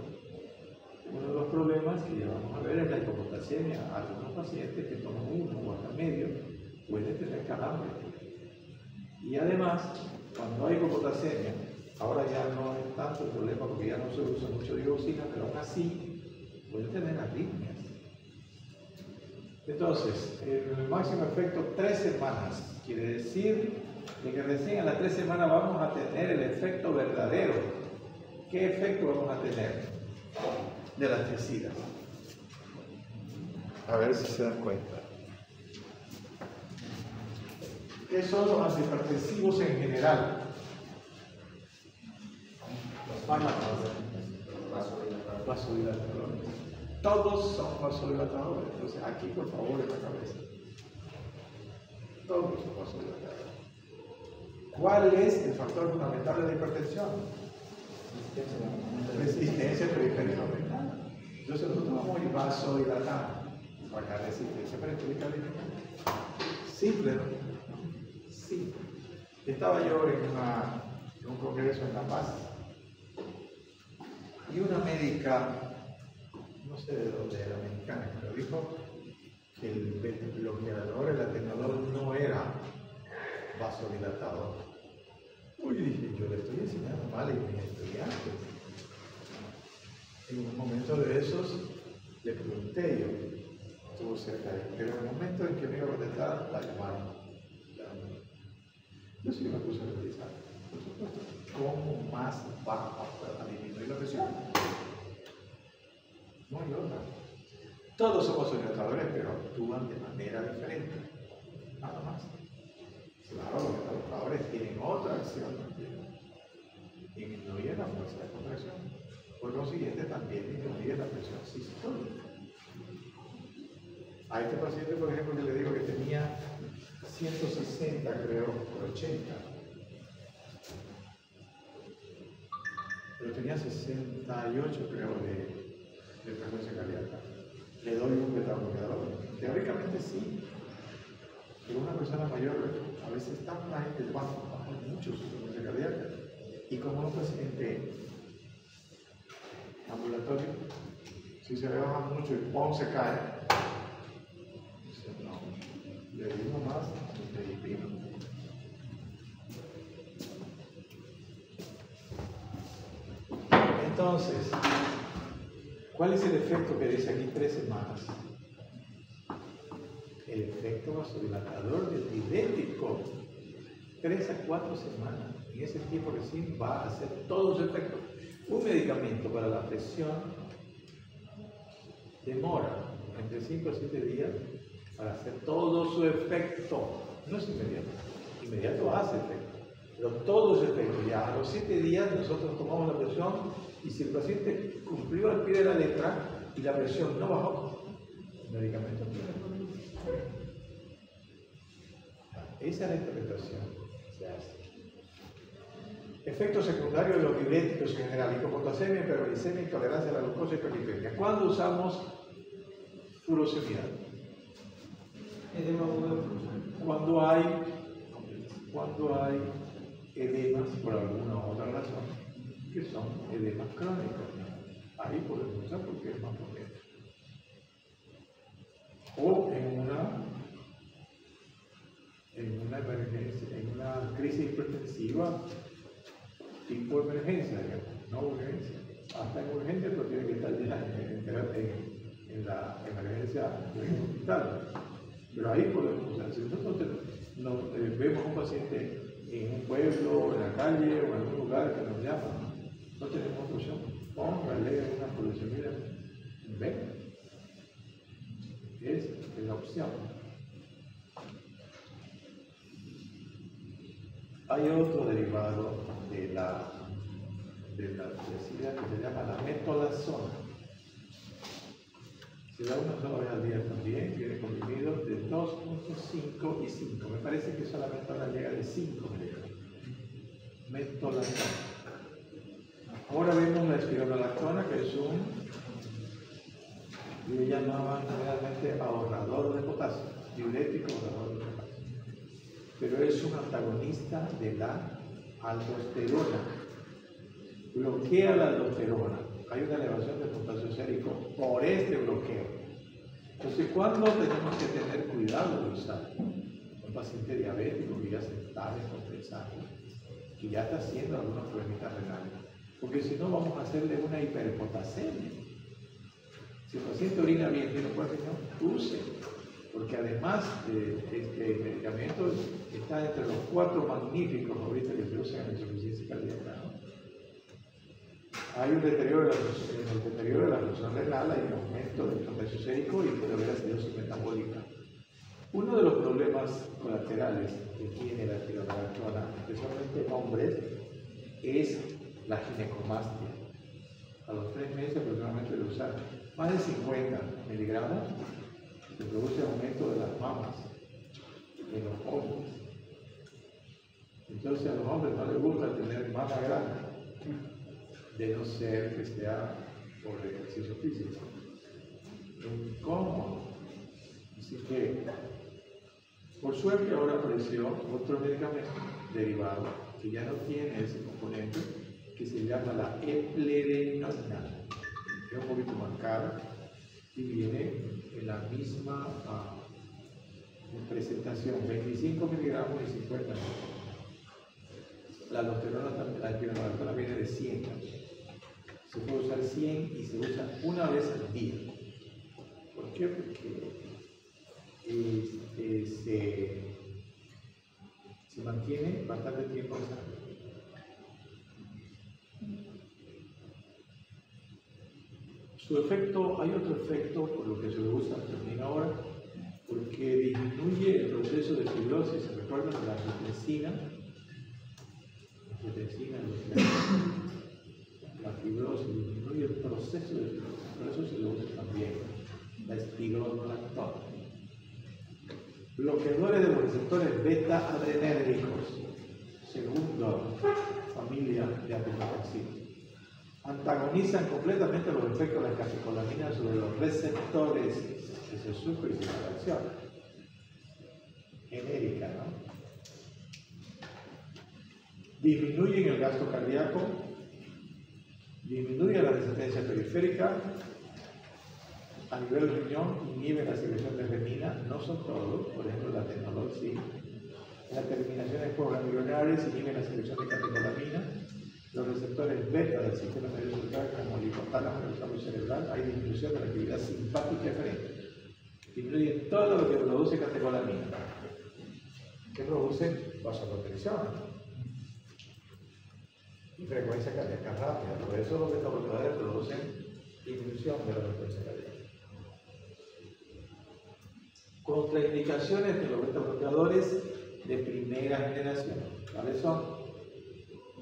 Uno de los problemas que ya vamos a ver es la hipopotasemia. Algunos pacientes que toman 1 o hasta medio pueden tener calambre. Y además, cuando hay hipopotasemia, ahora ya no es tanto el problema porque ya no se usa mucho digoxina, pero aún así pueden tener arritmias. Entonces, el máximo efecto 3 semanas. Quiere decir que recién a las 3 semanas vamos a tener el efecto verdadero. ¿Qué efecto vamos a tener de las tiazidas? A ver si se dan cuenta. ¿Qué son los antihipertensivos en general? Los fármacos vasodilatadores. Todos son vasodilatadores. Entonces, aquí por favor en la cabeza. Todos son vasodilatadores. ¿Cuál es el factor fundamental de la hipertensión? Resistencia periférica aumentada. Entonces nosotros vamos a ir vasodilatando para la resistencia periférica aumentada. Simple, ¿no? Sí. Estaba yo en un congreso en La Paz y una médica, no sé de dónde era, americana, pero dijo que el bloqueador, el atenuador no era vasodilatador. Uy, dije, yo le estoy enseñando mal a mis estudiantes. En un momento de esos le pregunté, yo estuvo cerca de él, pero en el momento en que me iba a contestar, la llamaron. Yo sí me puse a revisar, por supuesto, cómo más baja para disminuir la presión. No hay otra. Todos somos vasodilatadores, pero actúan de manera diferente. Nada más. Claro, los vasodilatadores tienen otra acción también. Disminuyen la fuerza de contracción. Por consiguiente, también disminuyen la presión sistólica. A este paciente, por ejemplo, yo le digo que tenía 160, creo, por 80. Pero tenía 68, creo, de frecuencia cardíaca. Le doy un beta-bloqueador. Teóricamente sí. Pero una persona mayor a veces está baja mucho su frecuencia cardíaca. Y como un paciente ambulatorio, si se le baja mucho y ¡pum! Se cae. Dice, no, le digo más, le digo. Entonces, ¿cuál es el efecto que dice aquí 3 semanas? El efecto vasodilatador del diurético, 3 a 4 semanas. En ese tiempo recién va a hacer todo su efecto. Un medicamento para la presión demora entre 5 a 7 días para hacer todo su efecto. No es inmediato. Inmediato hace efecto. Pero todo su efecto. Ya a los 7 días nosotros tomamos la presión y si el paciente cumplió al pie de la letra y la presión no bajó, el medicamento tiene efecto. Esa es la interpretación que se hace. Efectos secundarios de los diuréticos en general: hipopotasemia, hiperglicemia, intolerancia a la glucosa y hiperlipemia. ¿Cuándo usamos furosemida? Cuando hay edemas por alguna u otra razón, que son edemas crónicos. Ahí podemos usar porque es más potente. O en una emergencia, en una crisis hipertensiva tipo emergencia, digamos, no urgencia. Hasta en urgencia, pero tiene que estar ya en la emergencia del hospital. Pero ahí podemos usar. Si nosotros vemos a un paciente en un pueblo, en la calle o en algún lugar que nos llama, no tenemos opción, póngale una furosemida en vena. Es la opción. Hay otro derivado de la SIDA que se llama la metolazona. Se da una sola vez al día también, tiene comprimidos de 2.5 y 5. Me parece que solamente ahora llega de 5 miligramos. Metolazona. Ahora vemos la espironolactona, que es yo llamaban realmente ahorrador de potasio, diurético ahorrador de potasio. Pero es un antagonista de la aldosterona. Bloquea la aldosterona. Hay una elevación del potasio sérico por este bloqueo. Entonces, ¿cuándo tenemos que tener cuidado de usar? Un paciente diabético que ya se está descompensando, que ya está haciendo algunos problemas renales. Porque si no, vamos a hacerle una hiperpotasemia. Si el paciente orina bien, tiene cuerpo, no use. Porque además de este medicamento está entre los 4 magníficos ahorita que se usan en la insuficiencia cardíaca, ¿no? hay un deterioro de la función renal, hay un aumento del contagio sérico y puede haber acidosis metabólica. Uno de los problemas colaterales que tiene la tiroglactona, especialmente en hombres, es la ginecomastia. A los 3 meses aproximadamente de usar más de 50 miligramos, se produce aumento de las mamas en los hombres. Entonces a los hombres no les gusta tener mama grande, de no ser que sea por ejercicio físico. Es incómodo. Así que, por suerte ahora apareció otro medicamento derivado que ya no tiene ese componente, que se llama la eplerenona. Es un poquito más caro y viene en la misma presentación, 25 miligramos y 50 miligramos. La aldosterona viene de 100 también. Se puede usar 100 y se usa una vez al día. ¿Por qué? Porque se mantiene bastante tiempo en sangre. Su efecto, hay otro efecto por lo que se lo usa también ahora, porque disminuye el proceso de fibrosis. ¿Se recuerdan de la angiotensina? La fibrosis disminuye el proceso de fibrosis, por eso se lo usa también la espironolactona. Bloqueadores de los receptores beta-adrenérgicos, segunda familia de apoptoxina. Antagonizan completamente los efectos de la catecolamina sobre los receptores que se sufren y se reaccionan. Genérica, ¿no? Disminuyen el gasto cardíaco, disminuyen la resistencia periférica, a nivel riñón inhiben la secreción de renina, no son todos, por ejemplo la atenolol sí. Las terminaciones ganglionares inhiben la secreción de catecolamina, los receptores beta del sistema nervioso central como el hipotálamo y el tálamo cerebral, hay disminución de la actividad simpática eferente. Disminuyen todo lo que produce catecolamina. ¿Qué produce? Vasoconstricción y frecuencia cardíaca rápida. Por eso los beta-bloqueadores producen disminución de la frecuencia cardíaca. Contraindicaciones de los beta-bloqueadores de primera generación. ¿Cuáles son?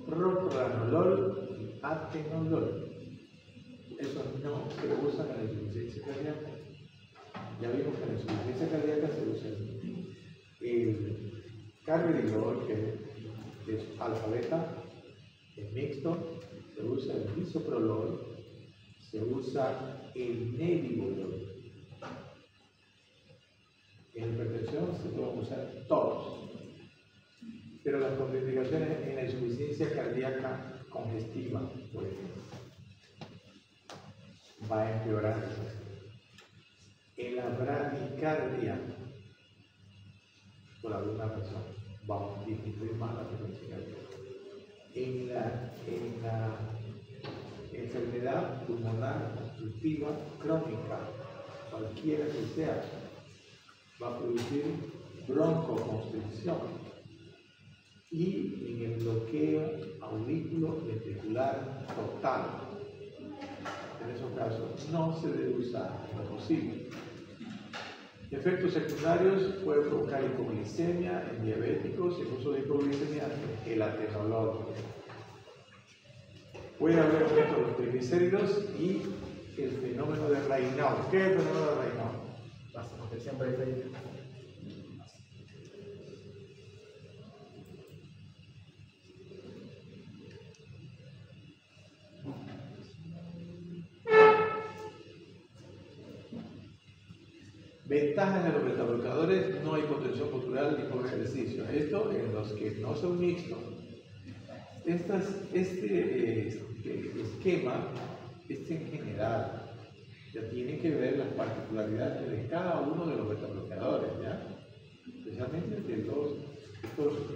Propranolol y atenolol. Esos no se usan en la insuficiencia cardíaca. Ya vimos que en la insuficiencia cardíaca se usa el carvedilol, que es alfa-beta, es mixto, se usa el bisoprolol, se usa el nebivolol. En hipertensión se pueden usar todos, pero las contraindicaciones en la insuficiencia cardíaca congestiva, pues, va a empeorar. En la bradicardia, por alguna razón, va a disminuir más la frecuencia cardíaca. En la enfermedad pulmonar obstructiva crónica, cualquiera que sea, va a producir broncoconstricción, y en el bloqueo auriculoventricular total. En esos casos no se debe usar en lo posible. Efectos secundarios pueden provocar hipoglicemia en diabéticos, el uso de hipoglicemia, el atenolol. Puede haber aumento de los triglicéridos y el fenómeno de Raynaud. ¿Qué es el fenómeno de Raynaud? Vasoconstricción periférica. Ventajas de los betabloqueadores: no hay hipotensión postural ni por ejercicio. Esto en los que no son mixtos. Este esquema, en general, ya tiene que ver las particularidades de cada uno de los betabloqueadores, ¿ya? Especialmente de estos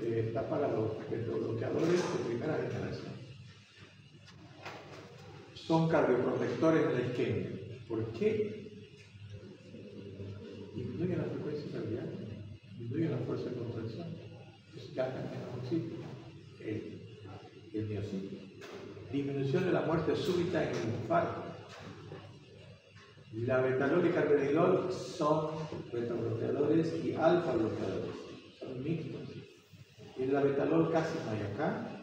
está para los betabloqueadores de primera generación. Son cardioprotectores de la isquemia. ¿Por qué? Disminuyen la frecuencia cardíaca, disminuyen la fuerza de contracción, pues gastan menos oxígeno, el miocito. disminución de la muerte súbita en el infarto. La betalol y carvedilol son betabloqueadores y alfa bloqueadores, son mixtos. Y la betalol casi no hay acá,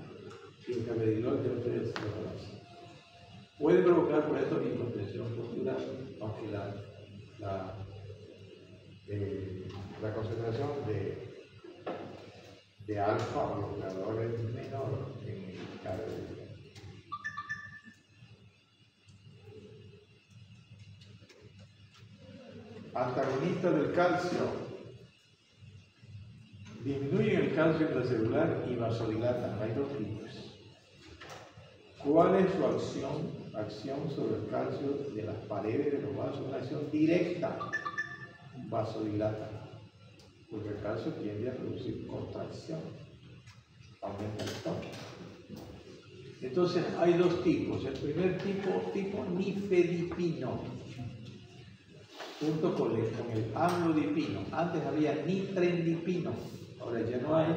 y el carvedilol de ustedes lo conocen. Puede provocar por esto hipotensión postural, aunque la concentración de alfa bloqueador es menor en el carvedilol. Antagonistas del calcio disminuyen el calcio intracelular y vasodilatan. Hay dos tipos. ¿Cuál es su acción sobre el calcio de las paredes de los vasos? Una acción directa, vasodilata, porque el calcio tiende a producir contracción, aumenta el tono. Entonces hay dos tipos. El primer tipo nifedipino, junto con el amlodipino. Antes había nitrendipino, ahora ya no hay,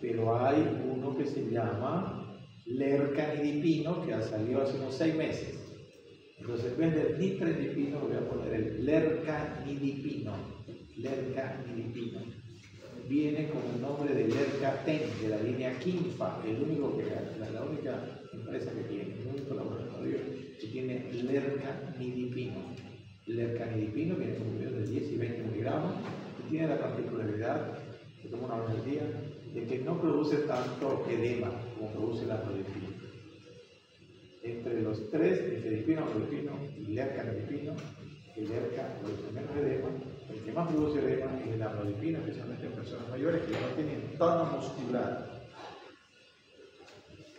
pero hay uno que se llama lercanidipino, que salió hace unos 6 meses. Entonces, en vez del nitrendipino, voy a poner el lercanidipino. Lercanidipino. Viene con el nombre de Lercaten, de la línea Quinfa, la única empresa que tiene, el único laboratorio que tiene lercanidipino. El lercanidipino viene con un de 10 y 20 miligramos y tiene la particularidad, que toma una vez al día, de que no produce tanto edema como produce el amlodipino. Entre los tres, nifedipino, amlodipino y lercanidipino, el lerca produce menos edema. El que más produce edema es el amlodipino, especialmente en personas mayores que no tienen tono muscular.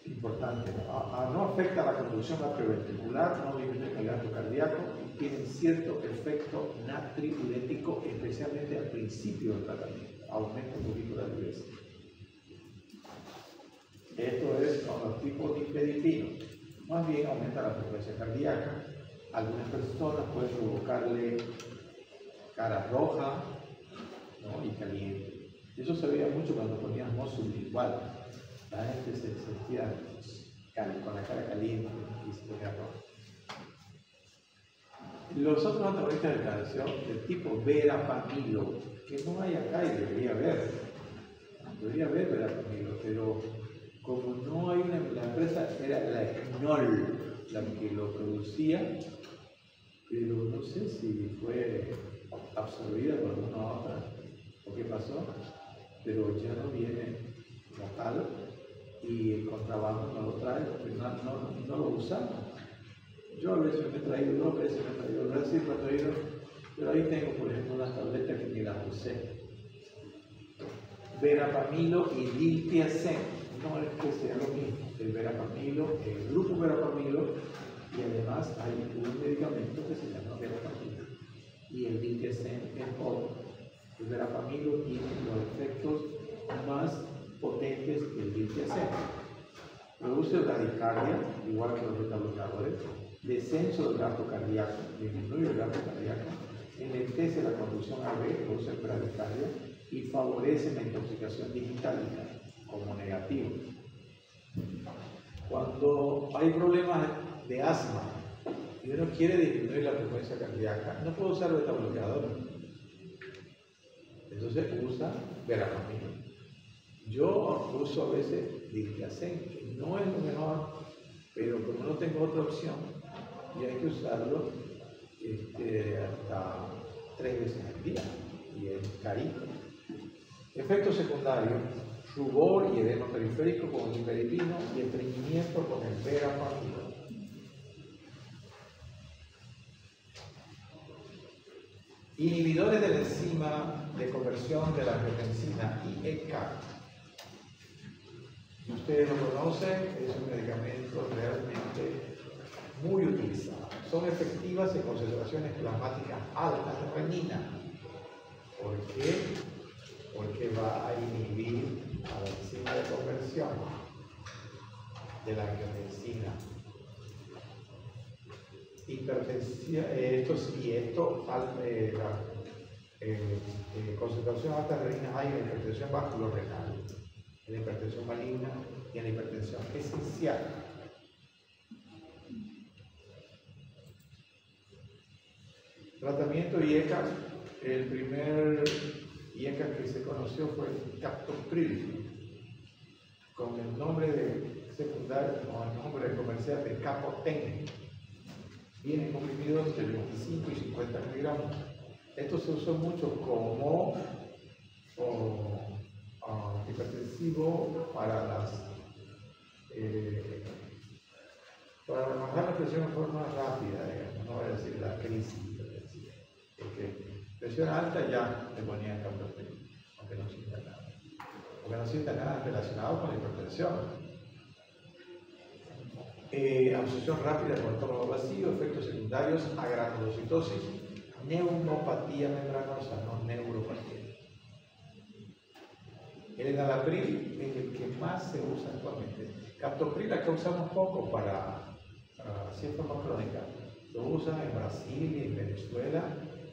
Importante, no afecta la conducción atrioventricular, no disminuye el gasto cardíaco y tienen cierto efecto natriurético, especialmente al principio del tratamiento. Aumenta un poquito la dureza. Esto es con los tipos nifedipino. Más bien aumenta la frecuencia cardíaca. Algunas personas pueden provocarle cara roja, ¿no? Y caliente. Eso se veía mucho cuando poníamos sublingual. La gente se sentía con la cara caliente y se ponía roja. Los otros antagonistas del calcio, del tipo verapamilo, que no hay acá y debería haber verapamilo, pero como no hay la empresa era la Esnol la que lo producía, pero no sé si fue absorbida por alguna otra o qué pasó, pero ya no viene como tal y el contrabando no lo trae, porque no lo usamos. Yo a veces me he traído, 2 veces me he traído, Brasil me he traído, pero ahí tengo por ejemplo unas tabletas que ni las usé. Verapamilo y diltiazem, no es que sea lo mismo. El verapamilo, el grupo verapamilo, y además hay un medicamento que se llama verapamilo. Y el diltiazem es otro. El verapamilo tiene los efectos más potentes que el diltiazem. Produce bradicardia, igual que los betabloqueadores, descenso del gasto cardíaco, disminuye el gasto cardíaco, enlentece la conducción AV, produce bradicardia y favorece la intoxicación digitálica como negativo. Cuando hay problemas de asma y uno quiere disminuir la frecuencia cardíaca, no puede usar betabloqueador. Entonces usa verapamilo. Yo uso a veces diltiazem, que no es lo mejor, pero como no tengo otra opción, y hay que usarlo hasta 3 veces al día, y es carito. Efectos secundarios: rubor y edema periférico con el nifedipino y estreñimiento con el verapamilo. Inhibidores de la enzima de conversión de la angiotensina IECA. Si ustedes lo conocen, es un medicamento realmente muy utilizado. Son efectivas en concentraciones plasmáticas altas de renina. ¿Por qué? Porque va a inhibir a la enzima de conversión de la angiotensina. Hipertensión, concentración alta de renina hay en la hipertensión vasculorenal, en la hipertensión maligna y en la hipertensión esencial. Tratamiento IECA, el primer IECA que se conoció fue el captopril, con el nombre de secundario o el nombre comercial de Capoten. Vienen comprimidos de 25 y 50 miligramos. Esto se usó mucho como hipertensivo para bajar la presión de forma rápida, digamos, no voy a decir la crisis hipertensiva. Porque presión alta ya le ponían captopril, aunque no sienta nada. Porque no sienta nada relacionado con la hipertensión. Absorción rápida con estómago vacío, efectos secundarios, agranulocitosis, neuropatía membranosa, no neuropatía. El enalapril es el que más se usa actualmente. Captopril la usamos poco para síntomas crónicos. Lo usan en Brasil y en Venezuela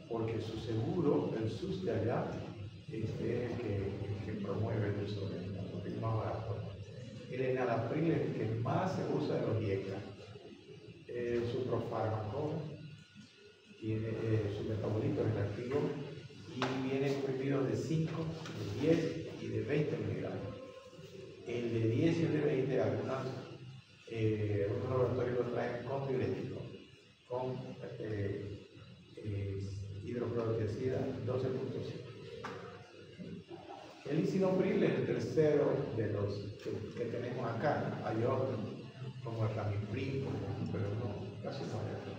porque su seguro, el SUS de allá, es el que promueve el uso del captopril más barato. El enalapril es el que más se usa en los IECA. Su profármaco tiene su metabolito es activo y viene comprimido de 5, de 10 y de 20 miligramos. El de 10 y el de 20, algunos laboratorios lo traen con diurético, con hidroclorotiazida 12.5. El lisinopril es el tercero de los que tenemos acá. Hay otros, como el ramipril, pero no, casi no hay otro.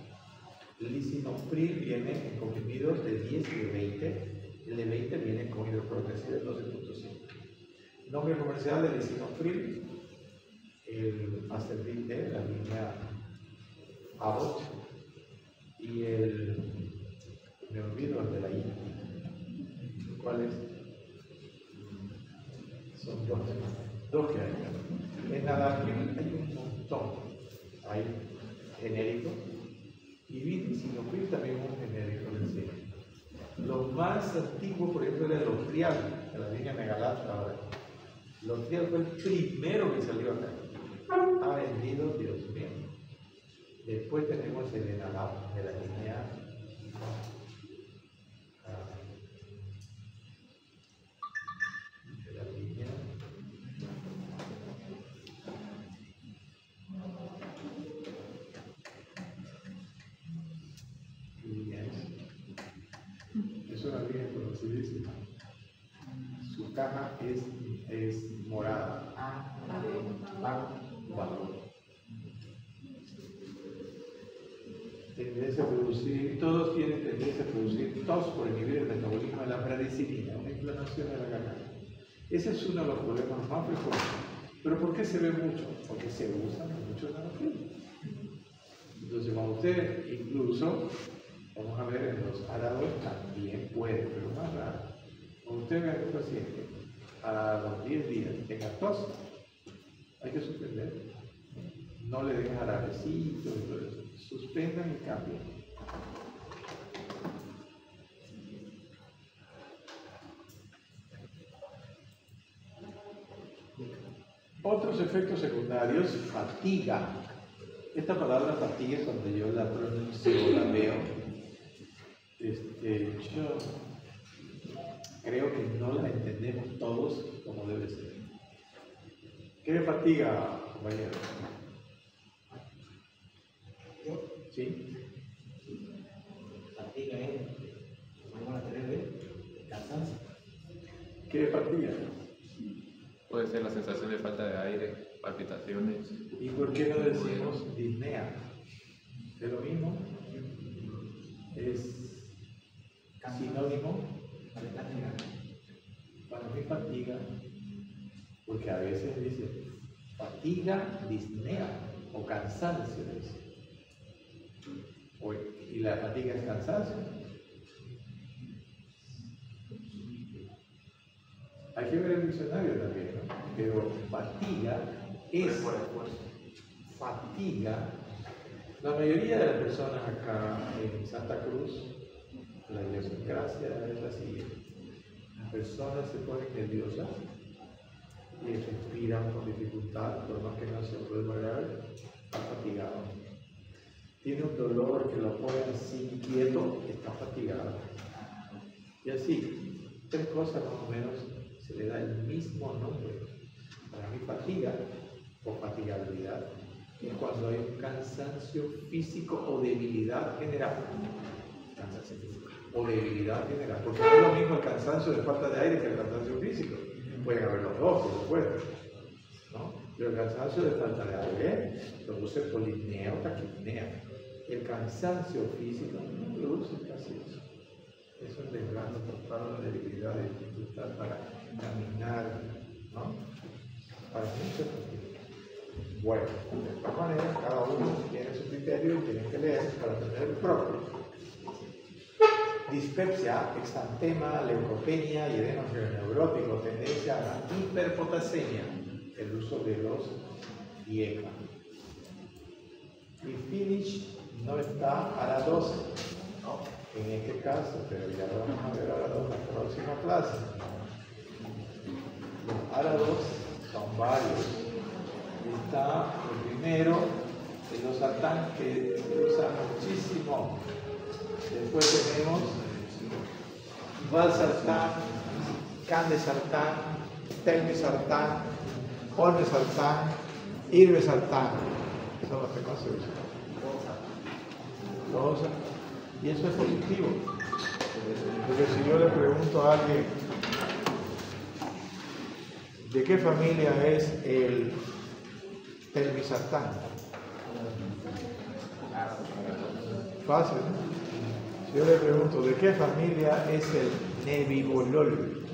El lisinopril viene en comprimidos de 10 y de 20. El de 20 viene con hidroclorotiazida 12.5. Nombre comercial del lisinopril, el Acerbil D, la línea Abbott, y me olvido el de la I. ¿Cuál es? Son dos que hay. En enalapril hay un montón. Hay genérico y lisinopril también es un genérico de sí. Lo más antiguo, por ejemplo, era el Lotrial, de la línea Megalatra ahora. Lotrial fue el primero que salió acá. Ha vendido, Dios mío. Después tenemos el Enalap de la línea es una línea conocidísima. Su caja es morada. Tendencia a producir, todos tienen tendencia a producir tos por inhibir el metabolismo de la bradicilina, una inflamación de la garganta. Ese es uno de los problemas más frecuentes. ¿Pero por qué se ve mucho? Porque se usan mucho enalapril. Entonces, cuando usted incluso, vamos a ver en los aradores también puede, pero más raro. Cuando usted ve a un paciente a los 10 días y tenga tos, hay que suspender. No le den jarabecitos y todo eso. Suspendan y cambien. Otros efectos secundarios, fatiga. Esta palabra fatiga, cuando yo la pronuncio o la veo, yo creo que no la entendemos todos como debe ser. ¿Qué es fatiga, compañero? ¿Sí? Fatiga es, vamos a tener cansancio. ¿Qué es fatiga? Puede ser la sensación de falta de aire, palpitaciones. ¿Y por qué no decimos disnea? ¿Es lo mismo? ¿Es sinónimo? Para mí fatiga, porque a veces dice fatiga, disnea o cansancio. ¿Y la fatiga es cansancio? Hay que ver el diccionario también, ¿no? Pero fatiga es fatiga. La mayoría de las personas acá en Santa Cruz, la idiosincrasia es la siguiente. Las personas se ponen nerviosas y respiran con dificultad, por más que no sea un problema grave, están fatigados. tiene un dolor que lo pone así inquieto, está fatigado. Y así, 3 cosas más o menos se le da el mismo nombre. Para mí fatiga o fatigabilidad es cuando hay un cansancio físico o debilidad general. Cansancio físico o debilidad general, porque no es lo mismo el cansancio de falta de aire que el cansancio físico. Pueden haber los dos, por supuesto, ¿no? Pero el cansancio de falta de aire produce polipnea o taquipnea. El cansancio físico no produce casi eso. Eso es desgaste total, la debilidad, de dificultad para caminar, ¿no? Para muchas cosas. Bueno, de esta manera, cada uno tiene su criterio y tiene que leer para tener el propio. Dispepsia, exantema, leucopenia y edema neurótico, tendencia a la hiperpotasemia, el uso de los IECA. Y finish no está a la 12, en este caso, pero ya lo vamos a ver a la 2 en la próxima clase. Los ARA2 son varios. Está el primero, el losartán, que se usa muchísimo. Después tenemos valsartán, candesartán, telmisartán, olmesartán, irbesartán. Son los que más se usan. Y eso es positivo. Porque si yo le pregunto a alguien ¿de qué familia es el telmisartán? Fácil, ¿no? Si yo le pregunto ¿de qué familia es el nebivolol?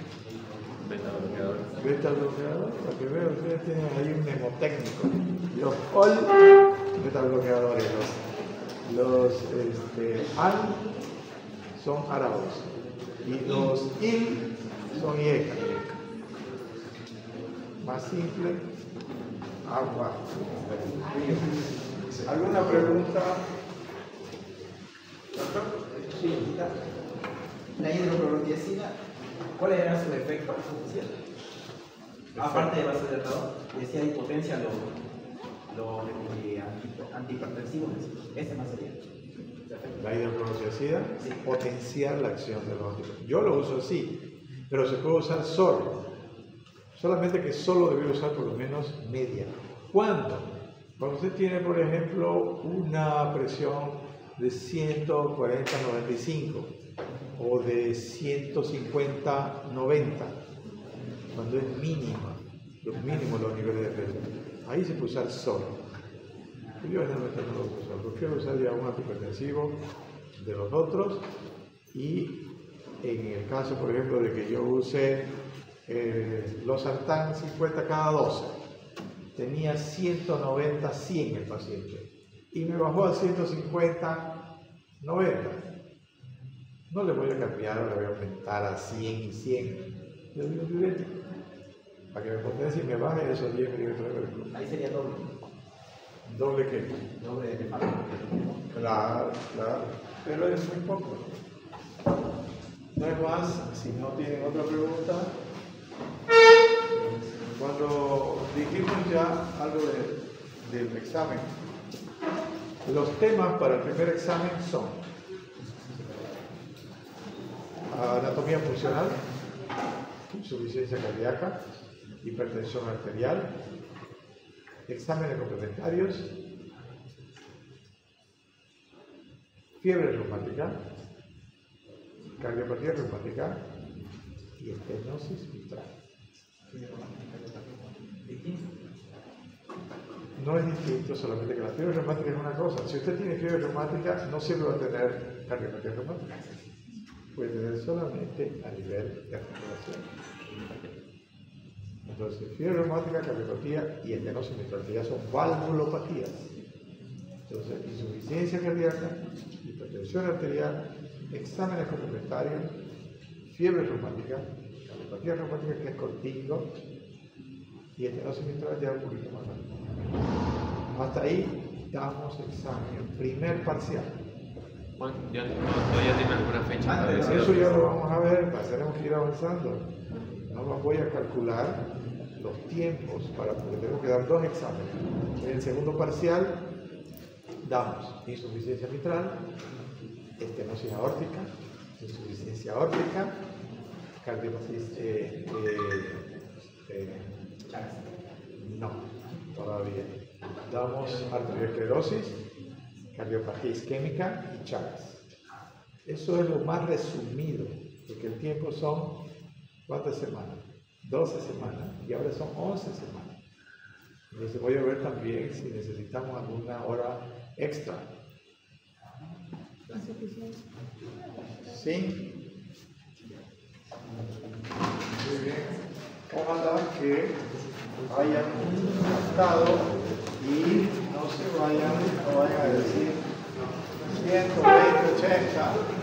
Beta-bloqueador. Para que vean, ustedes tienen ahí un mnemotécnico. Los beta-bloqueadores, los AN son árabes y los IL son IECA. Más simple, agua. ¿Alguna pregunta? Doctor, sí, la hidroclorotiazida, ¿cuál era su efecto? Aparte de vasodilatador, decía hipotencia lo antihipertensivo, ese más sería. La hidroclorotiazida, sí. Potenciar la acción de los antihipertensivos. Yo lo uso así, pero se puede usar solo. Solamente que solo debe usar por lo menos media. ¿Cuánto? Cuando usted tiene, por ejemplo, una presión de 140-95 o de 150-90, cuando es mínima, los mínimos los niveles de presión, ahí se puede usar solo. Yo generalmente no lo uso, prefiero usar ya un antihipertensivo de los otros, y en el caso, por ejemplo, de que yo use losartán 50 cada 12, tenía 190-100 el paciente y me bajó a 150-90. No le voy a cambiar o le voy a aumentar a 100 y 100. Le doy un diurético para que me potencie y me baje esos 10 milímetros de mercurio. Ahí sería doble. ¿Doble qué? Doble de fármaco. Claro, claro. Pero es muy poco. No es más, si no tienen otra pregunta. Cuando dijimos ya algo del examen, los temas para el primer examen son anatomía funcional, insuficiencia cardíaca, hipertensión arterial, exámenes complementarios, fiebre reumática, cardiopatía reumática y estenosis mitral. No es distinto, solamente que la fiebre reumática es una cosa. Si usted tiene fiebre reumática, no siempre va a tener cardiopatía reumática. Puede tener solamente a nivel de articulación. Entonces, fiebre reumática, cardiopatía y estenosis mitral, que ya son valvulopatías. Entonces, insuficiencia cardíaca, hipertensión arterial, exámenes complementarios, fiebre reumática, cardiopatía reumática, que es cortico, y estenosis mitral ya un poquito más alto. Hasta ahí damos examen, primer parcial. Juan, ¿todavía tiene alguna fecha? Eso ya lo vamos a ver, tenemos que ir avanzando. No más voy a calcular los tiempos, porque tenemos que dar 2 exámenes. En el segundo parcial damos insuficiencia mitral, estenosis aórtica, insuficiencia aórtica, cardiopatía, no, todavía. Damos arteriosclerosis, cardiopatía isquémica y Chagas. Eso es lo más resumido, porque el tiempo son, ¿cuántas semanas? 12 semanas, y ahora son 11 semanas. Entonces voy a ver también si necesitamos alguna hora extra. ¿Sí? Muy bien. Ojalá que hayan estado y no se vayan a decir 120, 80.